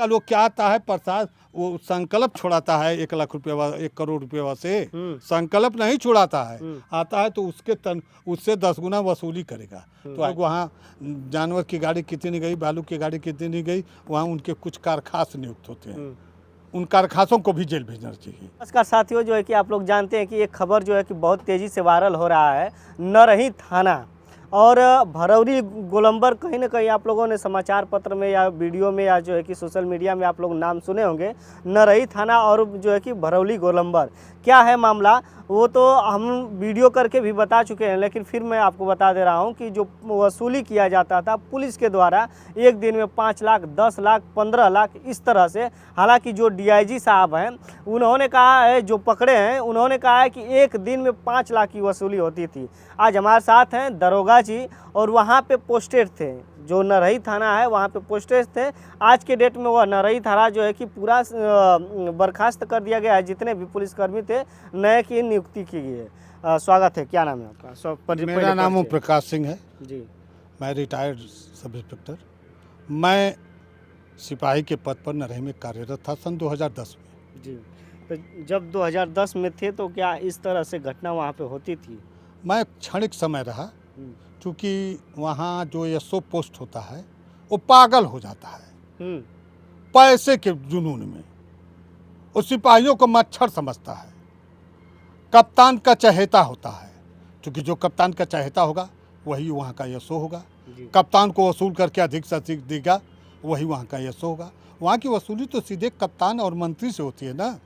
का लोग क्या आता है प्रसाद, वो संकल्प छुड़ाता है 1 लाख रुपया 1 करोड़ रुपये से संकल्प नहीं छुड़ाता है। आता है तो उससे 10 गुना वसूली करेगा। तो वहाँ जानवर की गाड़ी कितनी गई, बालू की गाड़ी कितनी गई, वहाँ उनके कुछ कारखास नियुक्त होते हैं, उन कारखासों को भी जेल भेजना चाहिए। नमस्कार साथियों, जो है कि आप लोग जानते हैं कि एक खबर जो है कि बहुत तेज़ी से वायरल हो रहा है। नरही थाना और भरौली गोलंबर, कहीं ना कहीं आप लोगों ने समाचार पत्र में या वीडियो में या जो है कि सोशल मीडिया में आप लोग नाम सुने होंगे। नरही थाना और जो है कि भरौली गोलंबर, क्या है मामला वो तो हम वीडियो करके भी बता चुके हैं, लेकिन फिर मैं आपको बता दे रहा हूं कि जो वसूली किया जाता था पुलिस के द्वारा एक दिन में 5 लाख, 10 लाख, 15 लाख इस तरह से। हालांकि जो डीआईजी साहब हैं उन्होंने कहा है, जो पकड़े हैं उन्होंने कहा है कि एक दिन में 5 लाख की वसूली होती थी। आज हमारे साथ हैं दरोगा जी और वहाँ पे पोस्टेड थे, जो नरही थाना है वहाँ पे पोस्टेड थे। आज के डेट में वह नरही थाना जो है कि पूरा बर्खास्त कर दिया गया है। जितने भी पुलिसकर्मी थे नए की नियुक्ति की गई है। स्वागत है, क्या नाम है आपका? मेरा नाम ओम प्रकाश सिंह है जी। मैं रिटायर्ड सब इंस्पेक्टर। मैं सिपाही के पद पर नरही में कार्यरत था सन 2010 में। जी, तो जब 2010 में थे तो क्या इस तरह से घटना वहाँ पे होती थी? मैं क्षणिक समय रहा, क्योंकि वहाँ जो एसओ पोस्ट होता है वो पागल हो जाता है पैसे के जुनून में। उस सिपाहियों को मच्छर समझता है, कप्तान का चहेता होता है, क्योंकि जो कप्तान का चहेता होगा वही वहाँ का एसओ होगा। कप्तान को वसूल करके अधिक से अधिक देगा वही वहाँ का एसओ होगा। वहाँ की वसूली तो सीधे कप्तान और मंत्री से होती है ना।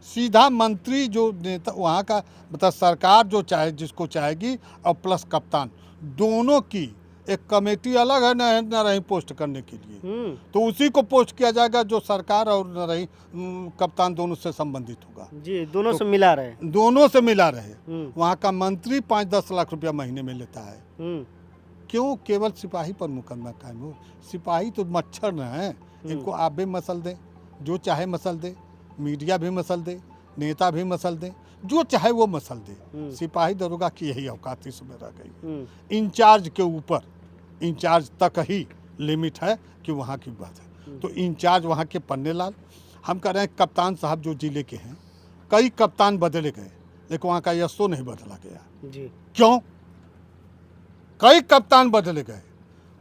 सीधा मंत्री जो नेता वहाँ का, मतलब सरकार जो चाहे, जिसको चाहेगी, और प्लस कप्तान, दोनों की एक कमेटी अलग है नरही पोस्ट करने के लिए। तो उसी को पोस्ट किया जाएगा जो सरकार और नरही कप्तान दोनों से संबंधित होगा। जी, दोनों से मिला रहे, दोनों से मिला रहे। वहाँ का मंत्री 5-10 लाख रुपया महीने में लेता है। क्यों? केवल सिपाही पर मुकदमा कायम हो। सिपाही तो मच्छर न है, इनको आप भी मसल दें, जो चाहे मसल दे, मीडिया भी मसल दे, नेता भी मसल दे, जो चाहे वो मसल दे। सिपाही दरोगा की यही औकात इसमें रह गई। इंचार्ज के ऊपर, इंचार्ज तक ही लिमिट है कि वहाँ की बात है। तो इंचार्ज वहाँ के पन्ने लाल, हम कह रहे हैं कप्तान साहब जो जिले के हैं, कई कप्तान बदले गए लेकिन वहाँ का एसओ नहीं बदला गया। जी। क्यों? कई कप्तान बदले गए,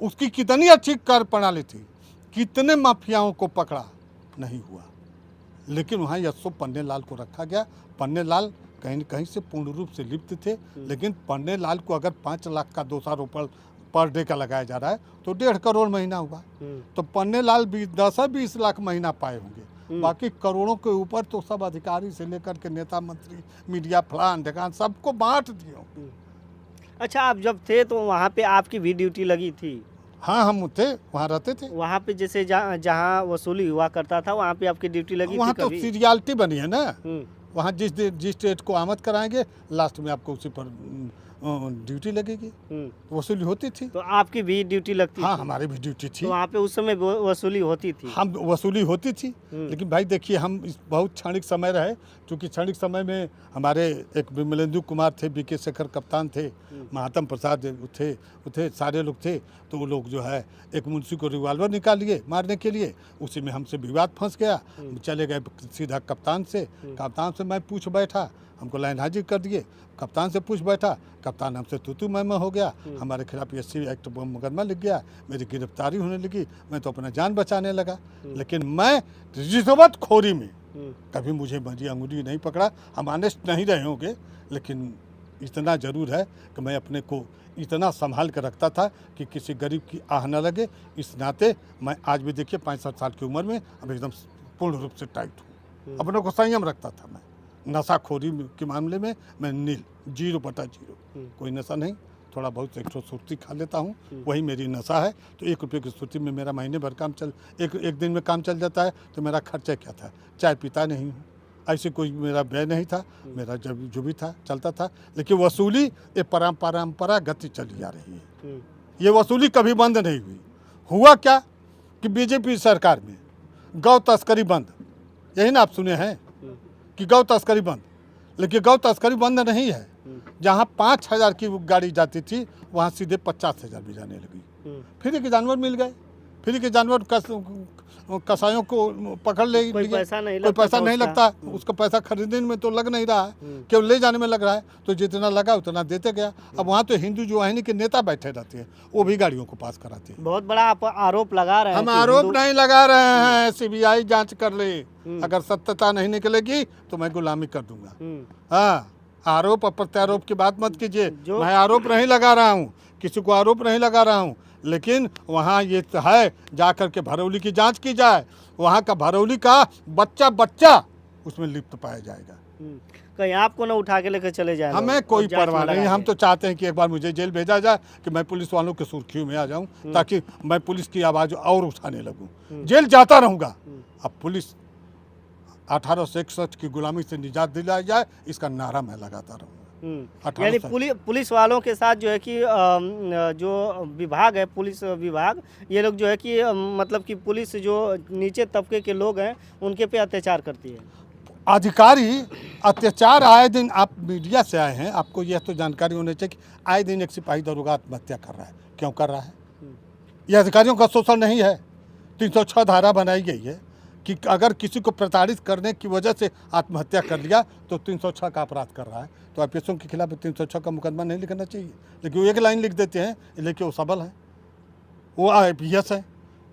उसकी कितनी अच्छी कार्य प्रणाली थी, कितने माफियाओं को पकड़ा, नहीं हुआ। लेकिन वहाँ एसओ पन्ने लाल को रखा गया। पन्ने लाल कहीं न कहीं से पूर्ण रूप से लिप्त थे, लेकिन पन्ने लाल को अगर 5 लाख का दोषारोपण पर डे का लगाया जा रहा है तो 1.5 करोड़ महीना हुआ। तो पन्ने लाल 10-20 लाख महीना पाए होंगे। बाकी करोड़ों के ऊपर तो सब अधिकारी से लेकर के नेता, मंत्री, मीडिया, फलान ढकान सबको बांट दिए। अच्छा, आप जब थे तो वहाँ पे आपकी भी ड्यूटी लगी थी? हाँ, हम थे, वहाँ रहते थे। वहाँ पे जैसे जहाँ वसूली हुआ करता था वहाँ पे आपकी ड्यूटी लगी थी? वहाँ तो सीरियलिटी बनी है ना। वहाँ जिस डेट को आमद कराएंगे लास्ट में आपको उसी पर ड्यूटी लगेगी, वसूली होती थी। तो आपकी भी ड्यूटी लगती थी? हाँ, हमारी भी ड्यूटी थी। तो वहाँ पे उस समय वसूली होती थी? हम वसूली होती थी, लेकिन भाई देखिए हम बहुत क्षणिक समय रहे, क्योंकि क्षणिक समय में हमारे एक विमलेंदु कुमार थे, बीके शेखर कप्तान थे, महात्म प्रसाद थे, सारे लोग थे। तो वो लोग जो है एक मुंशी को रिवॉल्वर निकाल लिए मारने के लिए, उसी में हमसे विवाद फंस गया। चले गए सीधा कप्तान से मैं पूछ बैठा, हमको लाइन हाजिर कर दिए। कप्तान से पूछ बैठा, कप्तान हमसे तू मैं हो गया, हमारे खिलाफ एससी एक्ट मुकदमा लिख गया, मेरी गिरफ्तारी होने लगी। मैं तो अपना जान बचाने लगा, लेकिन मैं रिश्वत खोरी में कभी मुझे मेरी अंगुली नहीं पकड़ा। हम ऑनेस्ट नहीं रहे होंगे, लेकिन इतना ज़रूर है कि मैं अपने को इतना संभाल कर रखता था कि किसी गरीब की आह न लगे। इस नाते मैं आज भी देखिए 65 साल की उम्र में अब एकदम पूर्ण रूप से टाइट हूँ। अपने को संयम रखता था मैं। नशाखोरी के मामले में मैं नील, 0/0, कोई नशा नहीं। थोड़ा बहुत 100 सुर्ती खा लेता हूँ, वही मेरी नशा है। तो 1 रुपये की सुर्ती में मेरा महीने भर काम एक दिन में काम चल जाता है। तो मेरा खर्चा क्या था? चाय पीता नहीं हूँ, ऐसे कोई मेरा व्यय नहीं था। मेरा जब जो भी था चलता था, लेकिन वसूली ये परंपरा गति चली आ रही है। ये वसूली कभी बंद नहीं हुई। हुआ क्या कि बीजेपी सरकार में गौ तस्करी बंद, यही ना आप सुने हैं कि गौ तस्करी बंद, लेकिन गौ तस्करी बंद नहीं है। जहाँ 5,000 की गाड़ी जाती थी वहाँ सीधे 50,000 भी जाने लगी। फ्री के जानवर मिल गए। फ्री के जानवर कसाईयों को पकड़ ले कोई लिए। पैसा नहीं कोई लगता पैसा था नहीं उसका। लगता, उसका पैसा खरीदने में तो लग नहीं रहा है, केवल ले जाने में लग रहा है। तो जितना लगा उतना देते गया। अब वहाँ तो हिंदू जो वाहिनी के नेता बैठे रहते हैं, वो भी गाड़ियों को पास कराते हैं। बहुत बड़ा आप आरोप लगा रहे हैं हम कि आरोप हिंदू- नहीं लगा रहे हैं, सीबीआई जांच कर ले। अगर सत्यता नहीं निकलेगी तो मैं गुलामी कर दूंगा। हाँ, आरोप और प्रत्यारोप की बात मत कीजिए। जो- मैं आरोप नहीं लगा रहा हूँ, किसी को आरोप नहीं लगा रहा हूँ, लेकिन वहाँ ये तो है, जा कर के भरौली की जांच की जाए। वहाँ का भरौली का बच्चा उसमें लिप्त पाया जाएगा। कहीं आपको ना उठा के लेकर चले जाए। हमें कोई परवाह नहीं। हम तो चाहते हैं कि एक बार मुझे जेल भेजा जाए कि मैं पुलिस वालों के सुर्खियों में आ जाऊं, ताकि मैं पुलिस की आवाज़ और उठाने लगूं। जेल जाता रहूंगा। अब पुलिस 1861 की गुलामी से निजात दिलाई जाए, इसका नारा मैं लगाता रहूँगा। यानी पुलिस वालों के साथ जो है कि जो विभाग है, पुलिस विभाग, ये लोग जो है कि मतलब कि पुलिस जो नीचे तबके के लोग हैं उनके पे अत्याचार करती है। अधिकारी अत्याचार आए दिन, आप मीडिया से आए हैं, आपको यह तो जानकारी होनी चाहिए कि आए दिन एक सिपाही दरोगा आत्महत्या कर रहा है। क्यों कर रहा है? यह अधिकारियों का शोषण नहीं है। 306 धारा बनाई गई है कि अगर किसी को प्रताड़ित करने की वजह से आत्महत्या कर लिया तो 306 का अपराध कर रहा है। तो आईपीएसओं के खिलाफ 306 का मुकदमा नहीं लिखना चाहिए, लेकिन वो एक लाइन लिख देते हैं, लेकिन वो सबल है, वो आईपीएस है,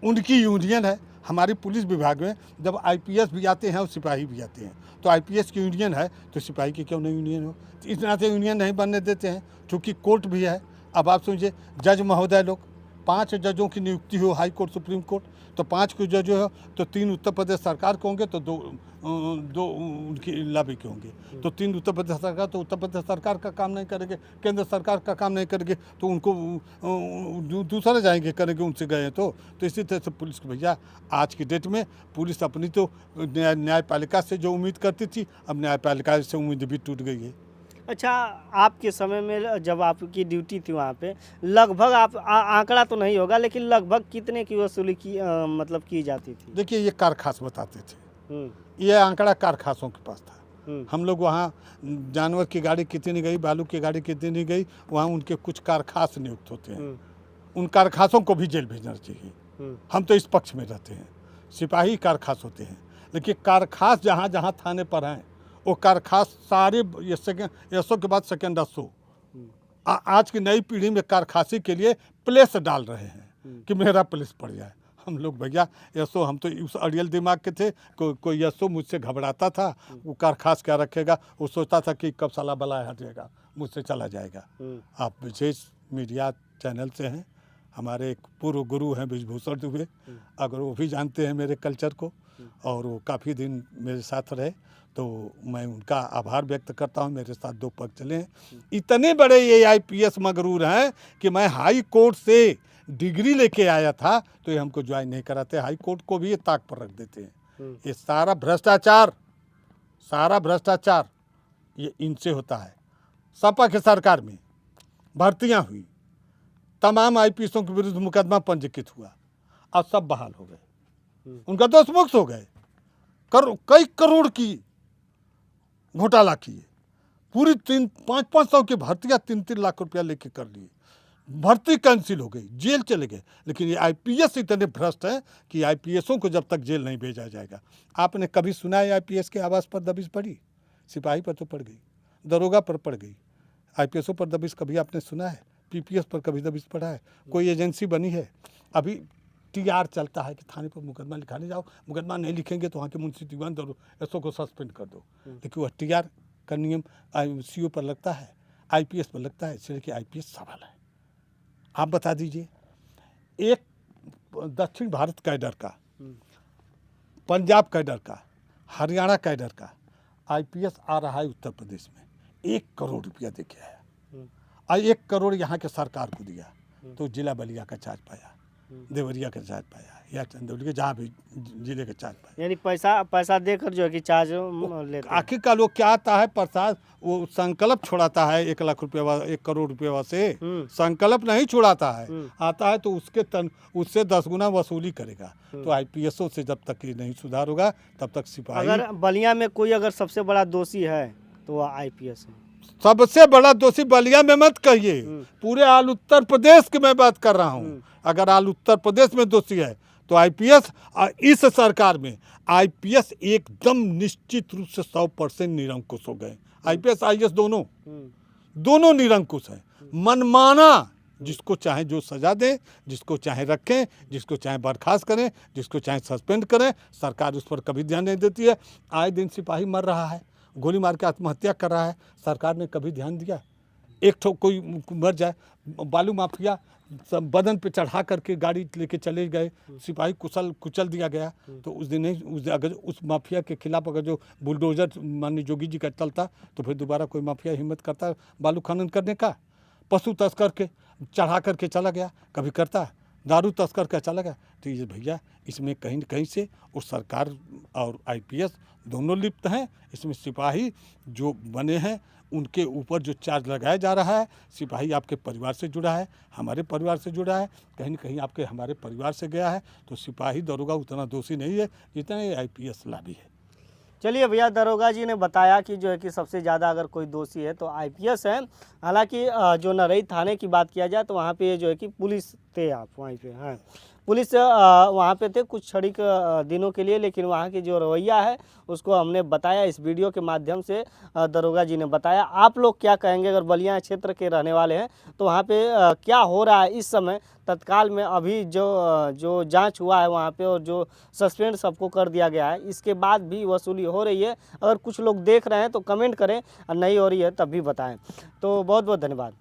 उनकी यूनियन है। हमारी पुलिस विभाग में जब आईपीएस भी आते हैं और सिपाही भी आते हैं, तो आईपीएस की यूनियन है तो सिपाही की क्यों नहीं यूनियन हो? इस नाते यूनियन नहीं बनने देते हैं, क्योंकि कोर्ट भी है। अब आप समझिए, जज महोदय लोग, 5 जजों की नियुक्ति हो, हाई कोर्ट, सुप्रीम कोर्ट, तो 5 को जज हो तो 3 उत्तर प्रदेश सरकार के होंगे, तो दो उनकी लॉबी के होंगे। तो 3 उत्तर प्रदेश सरकार, तो उत्तर प्रदेश सरकार का काम नहीं करेंगे, केंद्र सरकार का काम नहीं करेंगे, तो उनको दूसरे जाएंगे करेंगे, उनसे गए हैं। तो इसी तरह से पुलिस को, भैया आज की डेट में पुलिस अपनी तो न्यायपालिका से जो उम्मीद करती थी, अब न्यायपालिका से उम्मीद भी टूट गई है। अच्छा, आपके समय में जब आपकी ड्यूटी थी वहाँ पे, लगभग आप आंकड़ा तो नहीं होगा, लेकिन लगभग कितने की वसूली की मतलब की जाती थी? देखिए, ये कारखास बताते थे, ये आंकड़ा कारखासों के पास था। हम लोग वहाँ जानवर की गाड़ी कितनी गई, बालू की गाड़ी कितनी गई, वहाँ उनके कुछ कारखास नियुक्त होते हैं। उन कारखासों को भी जेल भेजना चाहिए। हम तो इस पक्ष में रहते हैं। सिपाही कारखास होते हैं, लेकिन कारखास जहाँ जहाँ थाने पर हैं, वो कारखास सारे एसओ के बाद सेकेंड एसओ आज की नई पीढ़ी में कारखासी के लिए प्लेस डाल रहे हैं कि मेरा प्लेस पड़ जाए। हम लोग भैया एसओ, हम तो उस अड़ियल दिमाग के थे। कोई एसओ मुझसे घबराता था, वो कारखास क्या रखेगा, वो सोचता था कि कब साला बला हटेगा, मुझसे चला जाएगा। आप विशेष मीडिया चैनल से हैं, हमारे एक पूर्व गुरु हैं ब्रिजभूषण दुबे, अगर वो भी जानते हैं मेरे कल्चर को, और वो काफ़ी दिन मेरे साथ रहे, तो मैं उनका आभार व्यक्त करता हूं। मेरे साथ 2 पग चले हैं। इतने बड़े ये आईपीएस मगरूर हैं कि मैं हाई कोर्ट से डिग्री लेके आया था तो ये हमको ज्वाइन नहीं कराते, हाई कोर्ट को भी ये ताक पर रख देते हैं। ये सारा भ्रष्टाचार ये इनसे होता है। सपा के सरकार में भर्तियां हुई, तमाम आईपीएसों के विरुद्ध मुकदमा पंजीकृत हुआ, अब सब बहाल हो गए, उनका दोष मुक्त हो गए। कई करोड़ की घोटाला किए, पूरी 500 की भर्तियां 3-3 लाख रुपया लेके कर लिए, भर्ती कैंसिल हो गई, जेल चले गए। लेकिन ये आईपीएस इतने भ्रष्ट हैं कि आईपीएसों को जब तक जेल नहीं भेजा जाएगा। आपने कभी सुना है आईपीएस के आवास पर दबिश पड़ी? सिपाही पर तो पड़ गई, दरोगा पर पड़ गई, आईपीएसओं पर दबिश कभी आपने सुना है? पीपीएस पर कभी दबिश पड़ा है? कोई एजेंसी बनी है? अभी टीआर चलता है कि थाने पर मुकदमा लिखाने जाओ, मुकदमा नहीं लिखेंगे तो वहाँ के मुंशी दीवान एसओ को सस्पेंड कर दो। लेकिन वह टीआर का नियम सीओ पर लगता है, आईपीएस पर लगता है, इसलिए कि आईपीएस सवाल है। आप बता दीजिए, एक दक्षिण भारत कैडर का, पंजाब कैडर का, हरियाणा कैडर का आईपीएस आ रहा है उत्तर प्रदेश में, 1 करोड़ रुपया दे के आया, और 1 करोड़ यहाँ के सरकार को दिया, तो जिला बलिया का चार्ज पाया, देवरिया का चार्ज पाया, या चंदौली के जहाँ भी जिले का चार्ज पाया। यानी पैसा देकर जो है कि चार्ज लेते हैं। आखिरकार वो क्या आता है प्रसाद, वो संकल्प छोड़ाता है 1 लाख रुपया 1 करोड़ रुपये से, संकल्प नहीं छोड़ाता है, आता है तो उससे 10 गुना वसूली करेगा। तो आईपीएसओ से जब तक ये नहीं सुधार होगा तब तक सिपाही। अगर बलिया में कोई अगर सबसे बड़ा दोषी है तो वह आईपीएस है। सबसे बड़ा दोषी बलिया में मत कहिए, पूरे ऑल उत्तर प्रदेश की मैं बात कर रहा हूँ। अगर ऑल उत्तर प्रदेश में दोषी है तो आईपीएस इस सरकार में आईपीएस एकदम निश्चित रूप से 100% निरंकुश हो गए। आईपीएस आईएएस दोनों निरंकुश हैं। मनमाना जिसको चाहे जो सजा दें, जिसको चाहे रखें, जिसको चाहे बर्खास्त करें, जिसको चाहे सस्पेंड करें, सरकार उस पर कभी ध्यान नहीं देती है। आए दिन सिपाही मर रहा है, गोली मार के आत्महत्या कर रहा है, सरकार ने कभी ध्यान दिया? एक ठो कोई मर जाए, बालू माफिया सब बदन पे चढ़ा करके गाड़ी लेके चले गए, सिपाही कुचल दिया गया, तो उस दिन नहीं, अगर उस माफिया के खिलाफ अगर जो बुलडोजर माननीय जोगी जी का चलता तो फिर दोबारा कोई माफिया हिम्मत करता बालू खनन करने का? पशु तस्कर के चढ़ा करके चला गया, कभी करता? दारू तस्कर का चला गया। तो ये भैया इसमें कहीं न कहीं से उस सरकार और आईपीएस दोनों लिप्त हैं। इसमें सिपाही जो बने हैं उनके ऊपर जो चार्ज लगाया जा रहा है, सिपाही आपके परिवार से जुड़ा है, हमारे परिवार से जुड़ा है, कहीं न कहीं आपके हमारे परिवार से गया है, तो सिपाही दरोगा उतना दोषी नहीं है जितना ये आईपीएस लाभी है। चलिए भैया, दरोगा जी ने बताया कि जो है कि सबसे ज़्यादा अगर कोई दोषी है तो आईपीएस है। हालांकि जो नरई थाने की बात किया जाए तो वहाँ पे जो है कि पुलिस थे, आप वहीं पे हैं, पुलिस वहाँ पे थे कुछ क्षणिक दिनों के लिए, लेकिन वहाँ की जो रवैया है उसको हमने बताया इस वीडियो के माध्यम से। दरोगा जी ने बताया। आप लोग क्या कहेंगे अगर बलिया क्षेत्र के रहने वाले हैं तो वहाँ पे क्या हो रहा है इस समय तत्काल में? अभी जो जांच हुआ है वहाँ पे और जो सस्पेंड सबको कर दिया गया है, इसके बाद भी वसूली हो रही है? अगर कुछ लोग देख रहे हैं तो कमेंट करें, और नहीं हो रही है तब भी बताएं। तो बहुत बहुत धन्यवाद।